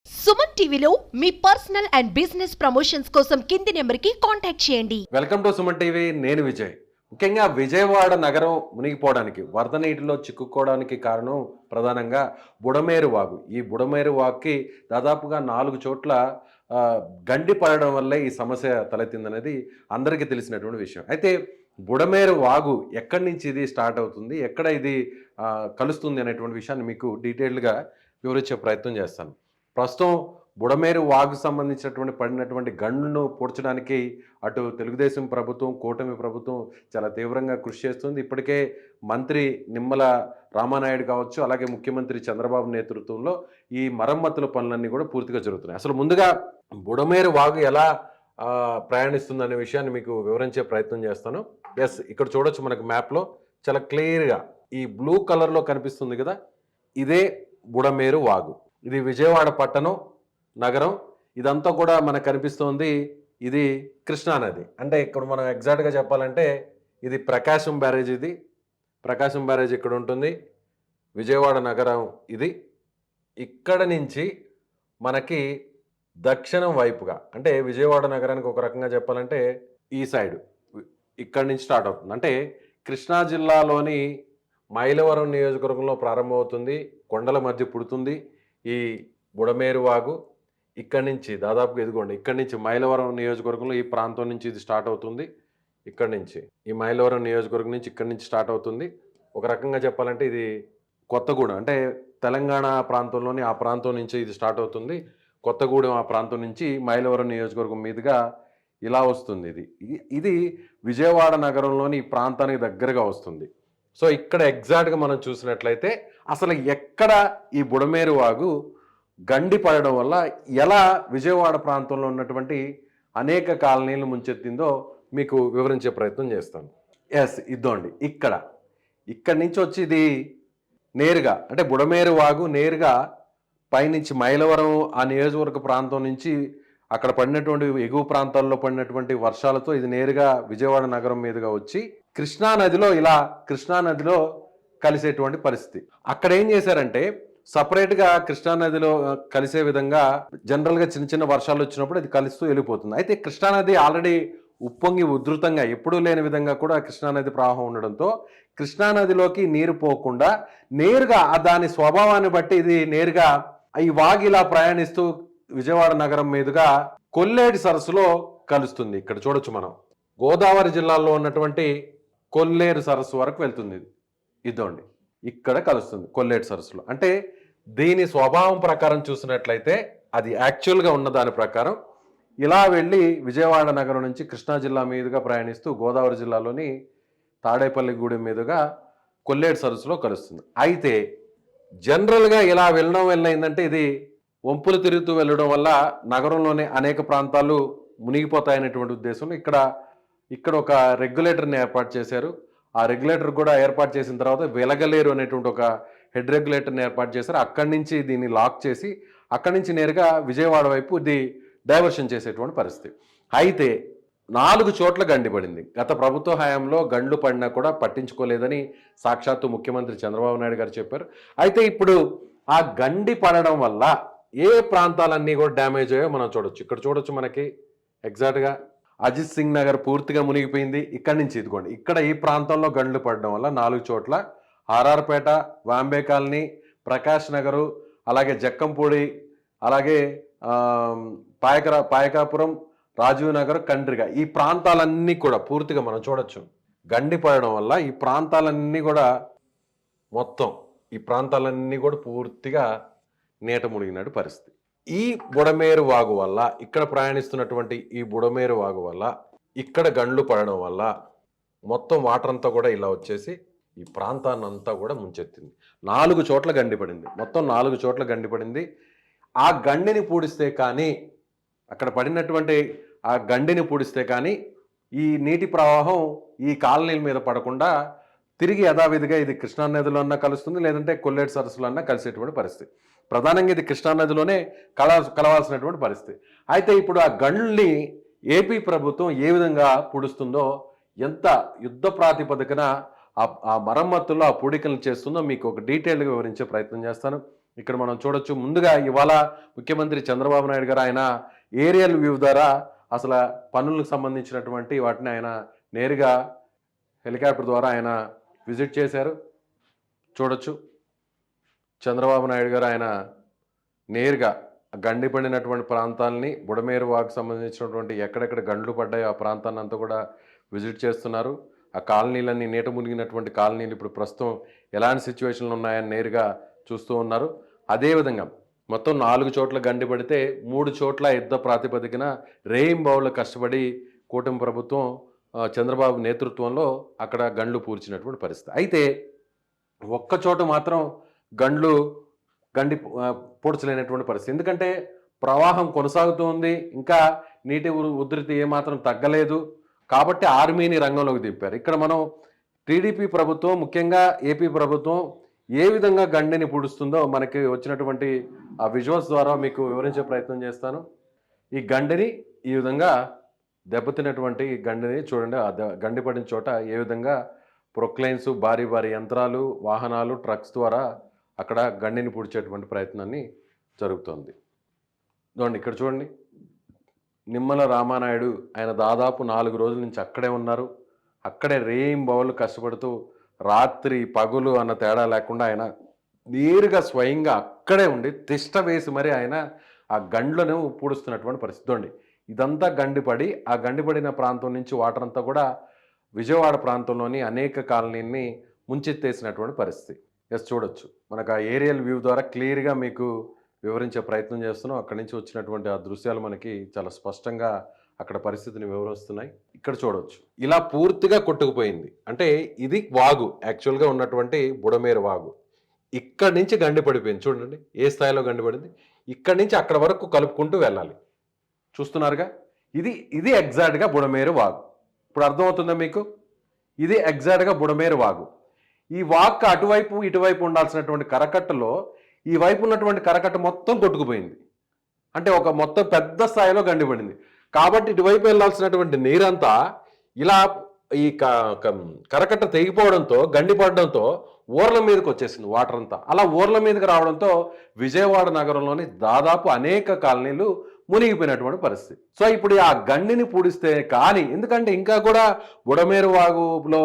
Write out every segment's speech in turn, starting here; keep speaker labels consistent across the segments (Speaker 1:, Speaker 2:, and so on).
Speaker 1: సుమన్ టీవీలో మీ personal and business promotions కోసం కింది నెంబర్కి కాంటాక్ట్ చేయండి.
Speaker 2: Welcome to Suman TV. నేను విజయ్. ముఖ్యంగా విజయవాడ నగరం మునిగిపోవడానికి, వరద నీటిలో చిక్కుకోవడానికి కారణం ప్రధానంగా బుడమేరు వాగు. ఈ బుడమేరు వాగుకి దాదాపుగా 4 చోట్ల గండి పడడం వల్లే ఈ సమస్య తలెత్తిందనేది అందరికీ తెలిసినటువంటి విషయం. అయితే బుడమేరు వాగు ఎక్కడి నుంచి ఇది స్టార్ట్ అవుతుంది, ఎక్కడ ఇది కలుస్తుంది అనేటువంటి విషయాన్ని మీకు డీటెయిల్డ్గా వివరించే ప్రయత్నం చేస్తాను. ప్రస్తుతం బుడమేరు వాగు సంబంధించినటువంటి పడినటువంటి గండ్లను పూడ్చడానికి అటు తెలుగుదేశం ప్రభుత్వం, కూటమి ప్రభుత్వం చాలా తీవ్రంగా కృషి చేస్తుంది. ఇప్పటికే మంత్రి నిమ్మల రామానాయుడు కావచ్చు, అలాగే ముఖ్యమంత్రి చంద్రబాబు నేతృత్వంలో ఈ మరమ్మతుల పనులన్నీ కూడా పూర్తిగా జరుగుతున్నాయి. అసలు ముందుగా బుడమేరు వాగు ఎలా ప్రయాణిస్తుందనే విషయాన్ని మీకు వివరించే ప్రయత్నం చేస్తాను. ఎస్, ఇక్కడ చూడొచ్చు మనకు మ్యాప్లో చాలా క్లియర్గా ఈ బ్లూ కలర్లో కనిపిస్తుంది కదా, ఇదే బుడమేరు వాగు. ఇది విజయవాడ పట్టణం, నగరం. ఇదంతా కూడా మనకు కనిపిస్తోంది. ఇది కృష్ణానది. అంటే ఇక్కడ మనం ఎగ్జాక్ట్గా చెప్పాలంటే ఇది ప్రకాశం బ్యారేజ్. ఇది ప్రకాశం బ్యారేజ్ ఇక్కడ ఉంటుంది. విజయవాడ నగరం ఇది. ఇక్కడ నుంచి మనకి దక్షిణం వైపుగా, అంటే విజయవాడ నగరానికి ఒక రకంగా చెప్పాలంటే ఈ సైడ్ ఇక్కడి నుంచి స్టార్ట్ అవుతుంది. అంటే కృష్ణా జిల్లాలోని మైలవరం నియోజకవర్గంలో ప్రారంభమవుతుంది, కొండల మధ్య పుడుతుంది ఈ బుడమేరు వాగు. ఇక్కడి నుంచి దాదాపుగా ఇదిగోండి, ఇక్కడి నుంచి మైలవరం నియోజకవర్గంలో ఈ ప్రాంతం నుంచి ఇది స్టార్ట్ అవుతుంది. ఇక్కడి నుంచి ఈ మైలవరం నియోజకవర్గం నుంచి ఇక్కడి నుంచి స్టార్ట్ అవుతుంది. ఒక రకంగా చెప్పాలంటే ఇది కొత్తగూడెం, అంటే తెలంగాణ ప్రాంతంలోని ఆ ప్రాంతం నుంచి ఇది స్టార్ట్ అవుతుంది. కొత్తగూడెం ఆ ప్రాంతం నుంచి మైలవరం నియోజకవర్గం మీదుగా ఇలా వస్తుంది. ఇది విజయవాడ నగరంలోని ఈ ప్రాంతానికి దగ్గరగా వస్తుంది. సో ఇక్కడ ఎగ్జాక్ట్గా మనం చూసినట్లయితే అసలు ఎక్కడ ఈ బుడమేరు వాగు గండి పడడం వల్ల ఎలా విజయవాడ ప్రాంతంలో ఉన్నటువంటి అనేక కాలనీలు ముంచెత్తిందో మీకు వివరించే ప్రయత్నం చేస్తాను. ఎస్, ఇద్దోండి ఇక్కడి నుంచి వచ్చి ఇది నేరుగా, అంటే బుడమేరు వాగు నేరుగా పైనుంచి మైలవరం ఆ నియోజకవర్గ ప్రాంతం నుంచి అక్కడ పడినటువంటి ఎగువ ప్రాంతాల్లో పడినటువంటి వర్షాలతో ఇది నేరుగా విజయవాడ నగరం మీదుగా వచ్చి కృష్ణానదిలో కలిసేటువంటి పరిస్థితి. అక్కడ ఏం చేశారంటే సపరేట్గా కృష్ణానదిలో కలిసే విధంగా జనరల్గా చిన్న చిన్న వర్షాలు వచ్చినప్పుడు అది కలుస్తూ వెళ్ళిపోతుంది. అయితే కృష్ణానది ఆల్రెడీ ఉప్పొంగి ఉధృతంగా ఎప్పుడూ లేని విధంగా కూడా కృష్ణానది ప్రవాహం ఉండడంతో కృష్ణానదిలోకి నీరు పోకుండా నేరుగా దాని స్వభావాన్ని బట్టి ఇది నేరుగా ఈ వాగు ఇలా ప్రయాణిస్తూ విజయవాడ నగరం మీదుగా కొల్లేటి సరస్సులో కలుస్తుంది. ఇక్కడ చూడొచ్చు మనం గోదావరి జిల్లాలో ఉన్నటువంటి కొల్లేరు సరస్సు వరకు వెళ్తుంది. ఇదోండి ఇక్కడ కలుస్తుంది కొల్లేటి సరస్సులో. అంటే దీని స్వభావం ప్రకారం చూసినట్లయితే అది యాక్చువల్గా ఉన్న దాని ప్రకారం ఇలా వెళ్ళి విజయవాడ నగరం నుంచి కృష్ణా జిల్లా మీదుగా ప్రయాణిస్తూ గోదావరి జిల్లాలోని తాడేపల్లిగూడెం మీదుగా కొల్లేటి సరస్సులో కలుస్తుంది. అయితే జనరల్గా ఇలా వెళ్ళడం వల్ల ఏంటంటే ఇది వంపులు తిరుగుతూ వెళ్ళడం వల్ల నగరంలోనే అనేక ప్రాంతాలు మునిగిపోతాయనేటువంటి ఉద్దేశంలో ఇక్కడ ఒక రెగ్యులేటర్ని ఏర్పాటు చేశారు. ఆ రెగ్యులేటర్ కూడా ఏర్పాటు చేసిన తర్వాత వెలగలేరు అనేటువంటి ఒక హెడ్ రెగ్యులేటర్ని ఏర్పాటు చేశారు. అక్కడి నుంచి దీన్ని లాక్ చేసి అక్కడి నుంచి నేరుగా విజయవాడ వైపు ఇది డైవర్షన్ చేసేటువంటి పరిస్థితి. అయితే 4 చోట్ల గండి పడింది. గత ప్రభుత్వ హయాంలో గండ్లు పడినా కూడా పట్టించుకోలేదని సాక్షాత్తు ముఖ్యమంత్రి చంద్రబాబు నాయుడు గారు చెప్పారు. అయితే ఇప్పుడు ఆ గండి పడడం వల్ల ఏ ప్రాంతాలన్నీ కూడా డ్యామేజ్ అయ్యో మనం చూడొచ్చు. ఇక్కడ చూడొచ్చు మనకి ఎగ్జాక్ట్గా అజిత్ సింగ్ నగర్ పూర్తిగా మునిగిపోయింది. ఇక్కడి నుంచి ఇదిగోండి, ఇక్కడ ఈ ప్రాంతంలో గండ్లు పడడం వల్ల 4 చోట్ల ఆర్ఆర్పేట, వాంబే కాలనీ, ప్రకాష్ నగరు, అలాగే జక్కంపూడి, అలాగే పాయకాపురం, రాజీవ్ నగర్, కండ్రిగా ఈ ప్రాంతాలన్నీ కూడా పూర్తిగా మనం చూడొచ్చు. గండి పడడం వల్ల ఈ ప్రాంతాలన్నీ కూడా పూర్తిగా నీట మునిగినట్టు పరిస్థితి. ఈ బుడమేరు వాగు వల్ల, ఇక్కడ ప్రయాణిస్తున్నటువంటి ఈ బుడమేరు వాగు వల్ల ఇక్కడ గండ్లు పడడం వల్ల మొత్తం వాటర్ అంతా కూడా ఇలా వచ్చేసి ఈ ప్రాంతాన్ని అంతా కూడా ముంచెత్తింది. 4 చోట్ల గండి పడింది. మొత్తం 4 చోట్ల గండి పడింది. ఆ గండిని పూడిస్తే కానీ, అక్కడ పడినటువంటి ఆ గండిని పూడిస్తే కానీ ఈ నీటి ప్రవాహం ఈ కాలనీల మీద పడకుండా తిరిగి యథావిధిగా ఇది కృష్ణానదిలో అన్నా కలుస్తుంది, లేదంటే కొల్లేటి సరస్సులో అన్నా కలిసేటువంటి పరిస్థితి. ప్రధానంగా ఇది కృష్ణానదిలోనే కలవాల్సినటువంటి పరిస్థితి. అయితే ఇప్పుడు ఆ గండ్ని ఏపీ ప్రభుత్వం ఏ విధంగా పూడుస్తుందో, ఎంత యుద్ధ ప్రాతిపదికన ఆ మరమ్మతుల్లో ఆ పూడికలు చేస్తుందో మీకు ఒక డీటెయిల్గా వివరించే ప్రయత్నం చేస్తాను. ఇక్కడ మనం చూడొచ్చు. ముందుగా ఇవాళ ముఖ్యమంత్రి చంద్రబాబు నాయుడు గారు ఆయన ఏరియల్ వ్యూ ద్వారా అసలు పనులకు సంబంధించినటువంటి వాటిని ఆయన నేరుగా హెలికాప్టర్ ద్వారా ఆయన విజిట్ చేశారు. చూడొచ్చు చంద్రబాబు నాయుడు గారు ఆయన నేరుగా గండి పడినటువంటి ప్రాంతాలని, బుడమేరు వాకు సంబంధించినటువంటి ఎక్కడెక్కడ గండ్లు పడ్డాయో ఆ ప్రాంతాన్ని అంతా కూడా విజిట్ చేస్తున్నారు. ఆ కాలనీలన్నీ నీట మునిగినటువంటి కాలనీలు ఇప్పుడు ప్రస్తుతం ఎలాంటి సిచ్యువేషన్లు ఉన్నాయని నేరుగా చూస్తూ ఉన్నారు. అదేవిధంగా మొత్తం 4 చోట్ల గండి పడితే 3 చోట్ల యుద్ధ ప్రాతిపదికన రేయింబౌళ్ళు కష్టపడి కూటమి ప్రభుత్వం చంద్రబాబు నేతృత్వంలో అక్కడ గండ్లు పూడ్చినటువంటి పరిస్థితి. అయితే ఒక్క చోట మాత్రం గండి పూడ్చలేనటువంటి పరిస్థితి. ఎందుకంటే ప్రవాహం కొనసాగుతూ ఉంది, ఇంకా నీటి ఉధృతి ఏమాత్రం తగ్గలేదు. కాబట్టి ఆర్మీని రంగంలోకి దింపారు. ఇక్కడ మనం టీడీపీ ప్రభుత్వం, ముఖ్యంగా ఏపీ ప్రభుత్వం ఏ విధంగా గండిని పూడుస్తుందో మనకి వచ్చినటువంటి ఆ విజువల్స్ ద్వారా మీకు వివరించే ప్రయత్నం చేస్తాను. ఈ గండిని ఈ విధంగా దెబ్బతిన్నటువంటి గండిని చూడండి. ఆ గండి పడిన చోట ఏ విధంగా ప్రొక్లైన్స్, భారీ భారీ యంత్రాలు, వాహనాలు, ట్రక్స్ ద్వారా అక్కడ గండిని పూడ్చేటువంటి ప్రయత్నాన్ని జరుగుతోంది. చూడండి ఇక్కడ చూడండి, నిమ్మల రామానాయుడు ఆయన దాదాపు 4 రోజుల నుంచి అక్కడే ఉన్నారు. అక్కడే రేయింబవళ్ళు కష్టపడుతూ రాత్రి పగులు అన్న తేడా లేకుండా ఆయన నేరుగా స్వయంగా అక్కడే ఉండి తిష్ట వేసి మరి ఆయన ఆ గండ్లను పూడుస్తున్నటువంటి పరిస్థితి. చూడండి ఇదంతా గండిపడి, ఆ గండిపడిన ప్రాంతం నుంచి వాటర్ అంతా కూడా విజయవాడ ప్రాంతంలోని అనేక కాలనీని ముంచెత్తేసినటువంటి పరిస్థితి. చూడొచ్చు మనకు ఆ ఏరియల్ వ్యూ ద్వారా క్లియర్గా మీకు వివరించే ప్రయత్నం చేస్తున్నాం. అక్కడి నుంచి వచ్చినటువంటి ఆ దృశ్యాలు మనకి చాలా స్పష్టంగా అక్కడ పరిస్థితిని వివరిస్తున్నాయి. ఇక్కడ చూడవచ్చు ఇలా పూర్తిగా కొట్టుకుపోయింది. అంటే ఇది వాగు, యాక్చువల్గా ఉన్నటువంటి బుడమేరు వాగు. ఇక్కడి నుంచి గండి పడిపోయింది. చూడండి ఏ స్థాయిలో గండి పడింది. ఇక్కడి నుంచి అక్కడ వరకు కలుపుకుంటూ వెళ్ళాలి. చూస్తున్నారుగా, ఇది ఎగ్జాక్ట్గా బుడమేరు వాగు. ఇప్పుడు అర్థమవుతుందా మీకు? ఇది ఎగ్జాక్ట్గా బుడమేరు వాగు. ఈ వాక్ అటువైపు ఇటువైపు ఉండాల్సినటువంటి కరకట్టలో ఈ వైపు ఉన్నటువంటి కరకట్ట మొత్తం కొట్టుకుపోయింది. అంటే ఒక మొత్తం పెద్ద స్థాయిలో గండిపడింది. కాబట్టి ఇటువైపు వెళ్ళాల్సినటువంటి నీరంతా ఇలా ఈ కరకట్ట తెగిపోవడంతో, గండిపడడంతో ఊర్ల మీదకి వచ్చేసింది వాటర్ అంతా. అలా ఊర్ల మీదకి రావడంతో విజయవాడ నగరంలోని దాదాపు అనేక కాలనీలు మునిగిపోయినటువంటి పరిస్థితి. సో ఇప్పుడు ఆ గండిని పూడిస్తే కానీ, ఎందుకంటే ఇంకా కూడా బుడమేరు వాగులో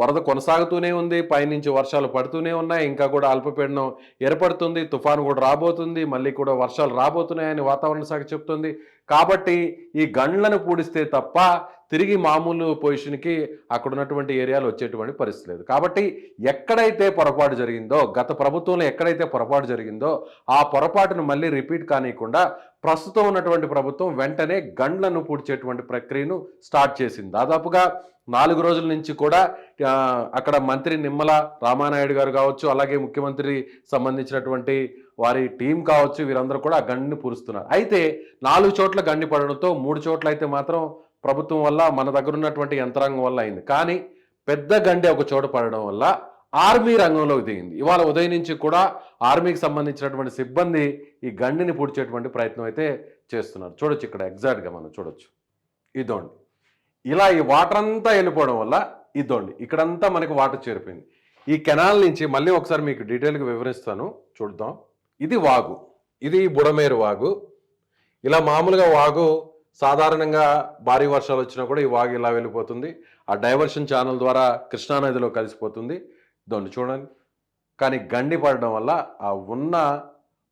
Speaker 2: వరద కొనసాగుతూనే ఉంది, పైనుంచి వర్షాలు పడుతూనే ఉన్నాయి, ఇంకా కూడా అల్పపీడనం ఏర్పడుతుంది, తుఫాను కూడా రాబోతుంది, మళ్ళీ కూడా వర్షాలు రాబోతున్నాయని వాతావరణ శాఖ చెప్తుంది. కాబట్టి ఈ గండ్లను పూడిస్తే తప్ప తిరిగి మామూలు పొజిషన్కి అక్కడ ఉన్నటువంటి ఏరియాలు వచ్చేటువంటి పరిస్థితి లేదు. కాబట్టి ఎక్కడైతే పొరపాటు జరిగిందో, గత ప్రభుత్వంలో ఎక్కడైతే పొరపాటు జరిగిందో ఆ పొరపాటును మళ్ళీ రిపీట్ కానియకుండా ప్రస్తుతం ఉన్నటువంటి ప్రభుత్వం వెంటనే గండ్లను పూడ్చేటువంటి ప్రక్రియను స్టార్ట్ చేసింది. దాదాపుగా 4 రోజుల నుంచి కూడా అక్కడ మంత్రి నిమ్మల రామానాయుడు గారు కావచ్చు, అలాగే ముఖ్యమంత్రి సంబంధించినటువంటి వారి టీం కావచ్చు, వీరందరూ కూడా ఆ గండిని పూరుస్తున్నారు. అయితే 4 చోట్ల గండి పడడంతో 3 చోట్ల అయితే మాత్రం ప్రభుత్వం వల్ల, మన దగ్గర ఉన్నటువంటి యంత్రాంగం వల్ల అయింది. కానీ పెద్ద గండి ఒక చోట పడడం వల్ల ఆర్మీ రంగంలోకి దిగింది. ఇవాళ ఉదయం నుంచి కూడా ఆర్మీకి సంబంధించినటువంటి సిబ్బంది ఈ గండిని పూడ్చేటువంటి ప్రయత్నం అయితే చేస్తున్నారు. చూడొచ్చు ఇక్కడ ఎగ్జాక్ట్గా మనం చూడొచ్చు. ఇదోండి ఇలా ఈ వాటర్ అంతా వెళ్ళిపోవడం వల్ల ఇదోండి ఇక్కడంతా మనకి వాటర్ చేరిపోయింది. ఈ కెనాల్ నుంచి మళ్ళీ ఒకసారి మీకు డీటెయిల్గా వివరిస్తాను, చూద్దాం. ఇది వాగు, ఇది బుడమేరు వాగు. ఇలా మామూలుగా వాగు సాధారణంగా భారీ వర్షాలు వచ్చినా కూడా ఈ వాగు ఇలా వెళ్ళిపోతుంది. ఆ డైవర్షన్ ఛానల్ ద్వారా కృష్ణానదిలో కలిసిపోతుంది. దాన్ని చూడండి. కానీ గండి పడడం వల్ల ఆ ఉన్న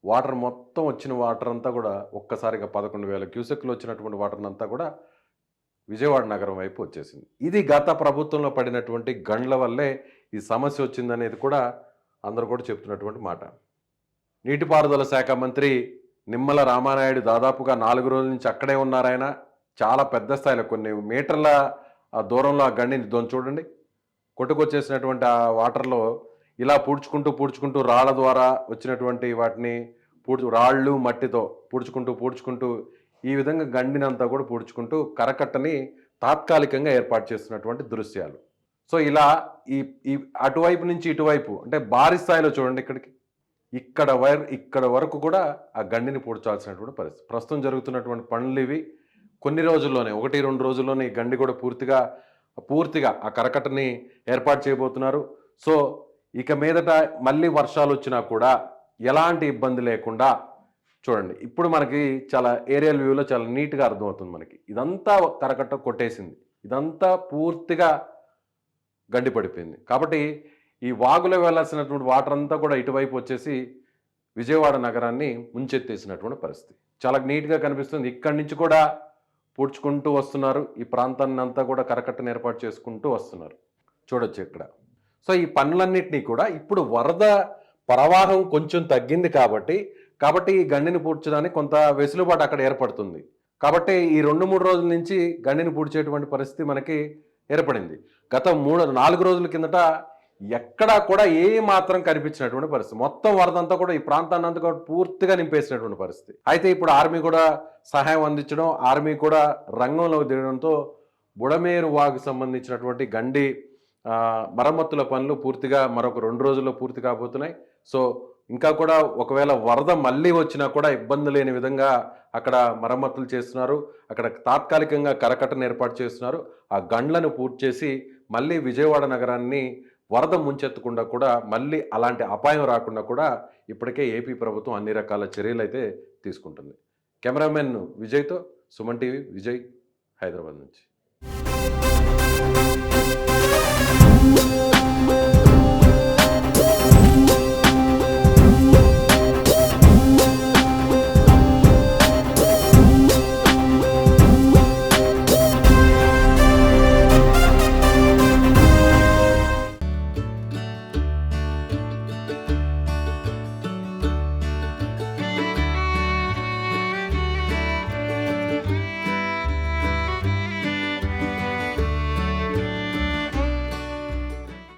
Speaker 2: వాటర్ మొత్తం వచ్చిన వాటర్ అంతా కూడా ఒక్కసారిగా 11,000 క్యూసెక్లు వచ్చినటువంటి వాటర్ అంతా కూడా విజయవాడ నగరం వైపు వచ్చేసింది. ఇది గత ప్రభుత్వంలో పడినటువంటి గండ్ల వల్లే ఈ సమస్య వచ్చిందనేది కూడా అందరూ కూడా చెప్తున్నటువంటి మాట. నీటిపారుదల శాఖ మంత్రి నిమ్మల రామానాయుడు దాదాపుగా 4 రోజుల నుంచి అక్కడే ఉన్నారు. ఆయన చాలా పెద్ద స్థాయిలో కొన్ని మీటర్ల దూరంలో ఆ గండిని చూడండి కొట్టుకొచ్చేసినటువంటి ఆ వాటర్లో ఇలా పూడ్చుకుంటూ రాళ్ల ద్వారా వచ్చినటువంటి వాటిని రాళ్ళు మట్టితో పూడ్చుకుంటూ ఈ విధంగా గండినంతా కూడా పూడ్చుకుంటూ కరకట్టని తాత్కాలికంగా ఏర్పాటు చేస్తున్నటువంటి దృశ్యాలు. సో ఇలా ఈ అటువైపు నుంచి ఇటువైపు అంటే భారీ స్థాయిలో చూడండి ఇక్కడ వరకు కూడా ఆ గండిని పూడ్చాల్సినటువంటి పరిస్థితి. ప్రస్తుతం జరుగుతున్నటువంటి పనులు ఇవి. కొన్ని రోజుల్లోనే 1-2 రోజుల్లోనే ఈ గండి కూడా పూర్తిగా ఆ కరకట్టని ఏర్పాటు చేయబోతున్నారు. సో ఇక మీదట మళ్ళీ వర్షాలు వచ్చినా కూడా ఎలాంటి ఇబ్బంది లేకుండా చూడండి. ఇప్పుడు మనకి చాలా ఏరియల్ వ్యూలో చాలా నీట్గా అర్థమవుతుంది మనకి. ఇదంతా కరకట్ట కొట్టేసింది, ఇదంతా పూర్తిగా గడ్డి పడిపోయింది. కాబట్టి ఈ వాగులో వెళ్ళాల్సినటువంటి వాటర్ అంతా కూడా ఇటువైపు వచ్చేసి విజయవాడ నగరాన్ని ముంచెత్తేసినటువంటి పరిస్థితి. చాలా నీట్గా కనిపిస్తుంది. ఇక్కడి నుంచి కూడా పూడ్చుకుంటూ వస్తున్నారు. ఈ ప్రాంతాన్ని అంతా కూడా కరకట్టను ఏర్పాటు చేసుకుంటూ వస్తున్నారు. చూడొచ్చు ఇక్కడ. సో ఈ పనులన్నింటినీ కూడా ఇప్పుడు వరద ప్రవాహం కొంచెం తగ్గింది కాబట్టి ఈ గండిని పూడ్చడానికి కొంత వెసులుబాటు అక్కడ ఏర్పడుతుంది. కాబట్టి ఈ 2-3 రోజుల నుంచి గండిని పూడ్చేటువంటి పరిస్థితి మనకి ఏర్పడింది. గత 3-4 రోజుల కిందట ఎక్కడా కూడా ఏ మాత్రం కనిపించినటువంటి పరిస్థితి. మొత్తం వరద అంతా కూడా ఈ ప్రాంతాన్ని అంతా కూడా పూర్తిగా నింపేసినటువంటి పరిస్థితి. అయితే ఇప్పుడు ఆర్మీ కూడా సహాయం అందించడం, ఆర్మీ కూడా రంగంలోకి దిగడంతో బుడమేరు వాగుకు సంబంధించినటువంటి గండి మరమ్మతుల పనులు పూర్తిగా మరొక 2 రోజుల్లో పూర్తి కాబోతున్నాయి. సో ఇంకా కూడా ఒకవేళ వరద మళ్ళీ వచ్చినా కూడా ఇబ్బంది లేని విధంగా అక్కడ మరమ్మతులు చేస్తున్నారు. అక్కడ తాత్కాలికంగా కరకట్టను ఏర్పాటు చేస్తున్నారు. ఆ గండ్లను పూర్తి చేసి మళ్ళీ విజయవాడ నగరాన్ని వరద ముంచెత్తకుండా కూడా, మళ్ళీ అలాంటి అపాయం రాకుండా కూడా ఇప్పటికే ఏపీ ప్రభుత్వం అన్ని రకాల చర్యలు అయితే తీసుకుంటుంది. కెమెరామెన్ విజయ్తో సుమన్ టీవీ, విజయ్, హైదరాబాద్ నుంచి.